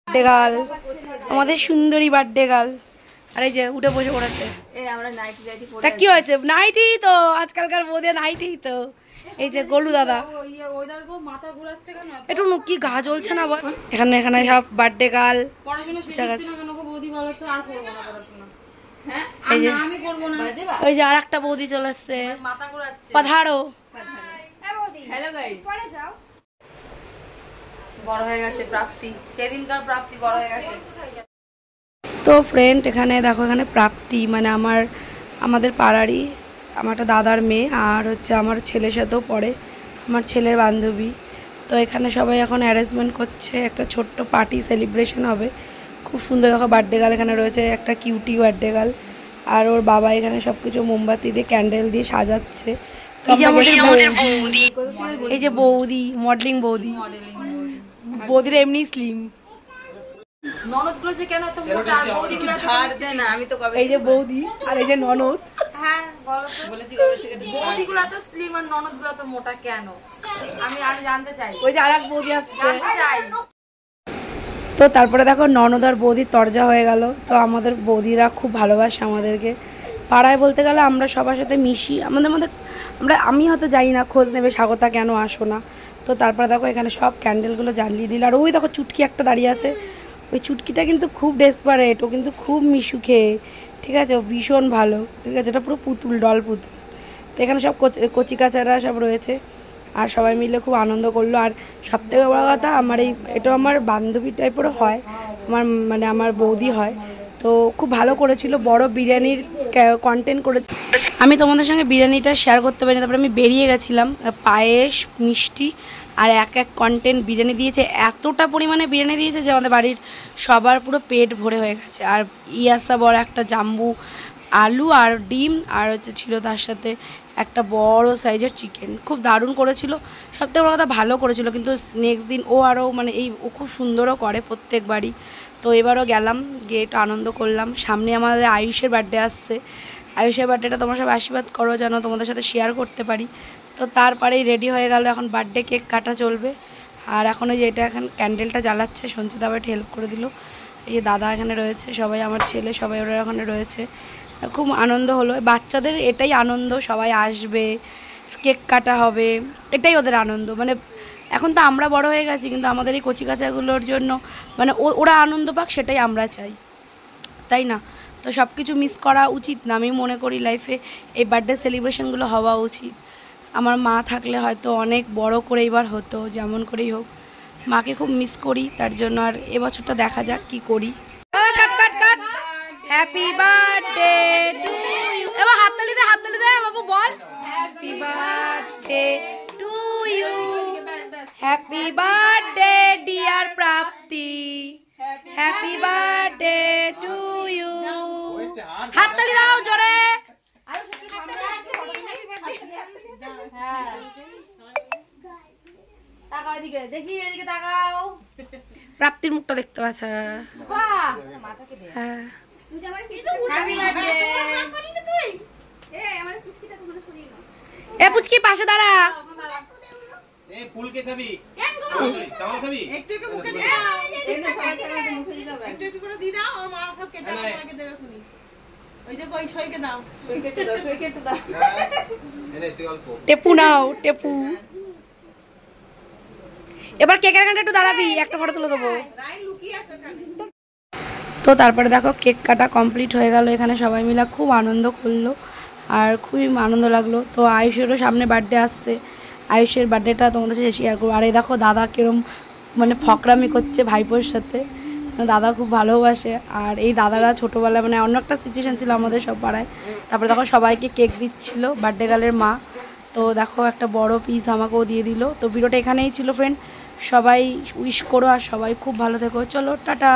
Birthday girl, আমাদের সুন্দরী birthday girl. আর এই যে উঠে বসে পড়েছে। তা কি হয়েছে? নাইটি তো, আজকালকার বৌদি নাইটি তো। এই যে গোলু দাদা একটু কি গা জ্বলছে না বল? এখানে এখানে সব বার্থডে গার্ল। ওই যে আর একটা বৌদি চলে এসছে, পাধারো। বড় হয়ে গেছে প্রাপ্তি, সেদিনকার প্রাপ্তি বড় হয়ে গেছে। তো ফ্রেন্ড এখানে দেখো, এখানে প্রাপ্তি মানে আমাদের পাড়ারই আমার একটা দাদার মেয়ে, আর হচ্ছে আমার ছেলের সাথেও পড়ে, আমার ছেলের বান্ধবী। তো এখানে সবাই এখন অ্যারেঞ্জমেন্ট করছে, একটা ছোট্ট পার্টি সেলিব্রেশন হবে। খুব সুন্দর দেখো বার্থডে গার্ল এখানে রয়েছে, একটা কিউটি বার্থডে গার্ল। আর ওর বাবা এখানে সব কিছু মোমবাতি দিয়ে ক্যান্ডেল দিয়ে সাজাচ্ছে। এই যে বৌদি, মডেলিং বৌদি, বৌদির এমনি স্লিম। ননদগুলো যে কেন এত মোটা আর বৌদিগুলো এত ধার দেয় না? আমি তো কবে এই যে বৌদি আর এই যে ননদ। হ্যাঁ বলো তো, বলেছি কবে থেকে বৌদিগুলো এত স্লিম আর ননদগুলো এত মোটা কেন? আমি জানতে চাই। ওই যে আরেক বৌদি আসছে, জানতে চাই। তো তারপরে দেখো ননদ আর বৌদির তরজা হয়ে গেল। তো আমাদের বৌদিরা খুব ভালোবাসে আমাদেরকে। পাড়ায় বলতে গেলে আমরা সবার সাথে মিশি, আমি হয়তো যাই না খোঁজ নেবে স্বাগতা কেন আসো না। তো তারপরে দেখো এখানে সব ক্যান্ডেলগুলো জ্বালিয়ে দিল। আর ওই দেখো চুটকি একটা দাঁড়িয়ে আছে, ওই চুটকিটা কিন্তু খুব ডেসপারেট, ও কিন্তু খুব মিশু খেয়ে, ঠিক আছে, ও ভীষণ ভালো, ঠিক আছে, এটা পুরো পুতুল, ডল পুতুল। তো এখানে সব কচি কাচারা সব রয়েছে, আর সবাই মিলে খুব আনন্দ করলো। আর সবথেকে বড় কথা, এটা আমার বান্ধবী টাইপেরও হয়, আমার বৌদি হয়। তো খুব ভালো করেছিল, বড় বিরিয়ানির কন্টেন্ট করেছে। আমি তোমাদের সঙ্গে বিরিয়ানিটা শেয়ার করতে পারিনি, তারপরে আমি বেরিয়ে গেছিলাম। পায়েস, মিষ্টি আর এক কন্টেন্ট বিরিয়ানি দিয়েছে, এতটা পরিমাণে বিরিয়ানি দিয়েছে যে আমাদের বাড়ির সবার পুরো পেট ভরে হয়ে গেছে। আর ইয়াসা বড় একটা জাম্বু আলু আর ডিম, আর হচ্ছে ছিল তার সাথে একটা বড় সাইজের চিকেন। খুব দারুণ করেছিল, সবথেকে বড় কথা ভালো করেছিল। কিন্তু নেক্সট দিন ও আরও ও খুব সুন্দরও করে প্রত্যেকবারই। তো এবারও গেলাম, গিয়ে একটু আনন্দ করলাম। সামনে আমাদের আয়ুষের বার্থডে আসছে, আয়ুষের বার্থডেটা তোমরা সব আশীর্বাদ করো যেন তোমাদের সাথে শেয়ার করতে পারি। তো তারপরেই রেডি হয়ে গেল, এখন বার্থডে কেক কাটা চলবে। আর এখন ওই যে এটা এখন ক্যান্ডেলটা জ্বালাচ্ছে, সঞ্চিতা আবার একটু হেল্প করে দিল। এই যে দাদা এখানে রয়েছে, সবাই আমার ছেলে সবাই ওরা এখানে রয়েছে। খুব আনন্দ হলো, বাচ্চাদের এটাই আনন্দ, সবাই আসবে, কেক কাটা হবে, এটাই ওদের আনন্দ। এখন তো আমরা বড় হয়ে গেছি, কিন্তু আমাদের এই কচি কাচাগুলোর জন্য ওরা আনন্দ পাক, সেটাই আমরা চাই, তাই না? তো সব কিছু মিস করা উচিত না, আমি মনে করি লাইফে এই বার্থডে সেলিব্রেশনগুলো হওয়া উচিত। আমার মা থাকলে হয়তো অনেক বড় করে এবার হতো, যেমন করেই হোক মাকে খুব মিস করি, তার জন্য। আর এবছরটা দেখা যাক কি করি। হ্যাপি বার্থডে টু ইউ, এবার হাততালি দে বাবু, বল happy birthday to you, happy birthday dear Prapti, happy birthday to you. হাততালি দাও জোরে। প্রাপ্তির মুখটা দেখতে পাচ্ছ? হ্যাঁ, এ পুচকি পাশে দাঁড়া। টেপু নাও, টেপু। এবার কেকের কাছে একটু দাঁড়াবি, একটা ফটো তুলে দেবো। তো তারপরে দেখো কেক কাটা কমপ্লিট হয়ে গেল, এখানে সবাই মিলে খুব আনন্দ করলো, আর খুবই আনন্দ লাগলো। তো আয়ুষেরও সামনে বার্থডে আসছে, আয়ুষের বার্থডেটা তোমাদের সাথে শেয়ার করবো। আর এই দেখো দাদা কিরম ফকরামি করছে ভাইপোর সাথে, দাদা খুব ভালোবাসে। আর এই দাদারা ছোটোবেলায় অন্য একটা সিচুয়েশান ছিল আমাদের সব পাড়ায়। তারপরে দেখো সবাইকে কেক দিচ্ছিল বার্থডে গার্লের মা। তো দেখো একটা বড় পিস আমাকেও দিয়ে দিল। তো ভিডিওটা এখানেই ছিল ফ্রেন্ড, সবাই উইশ করো আর সবাই খুব ভালো থেকো। চলো টাটা।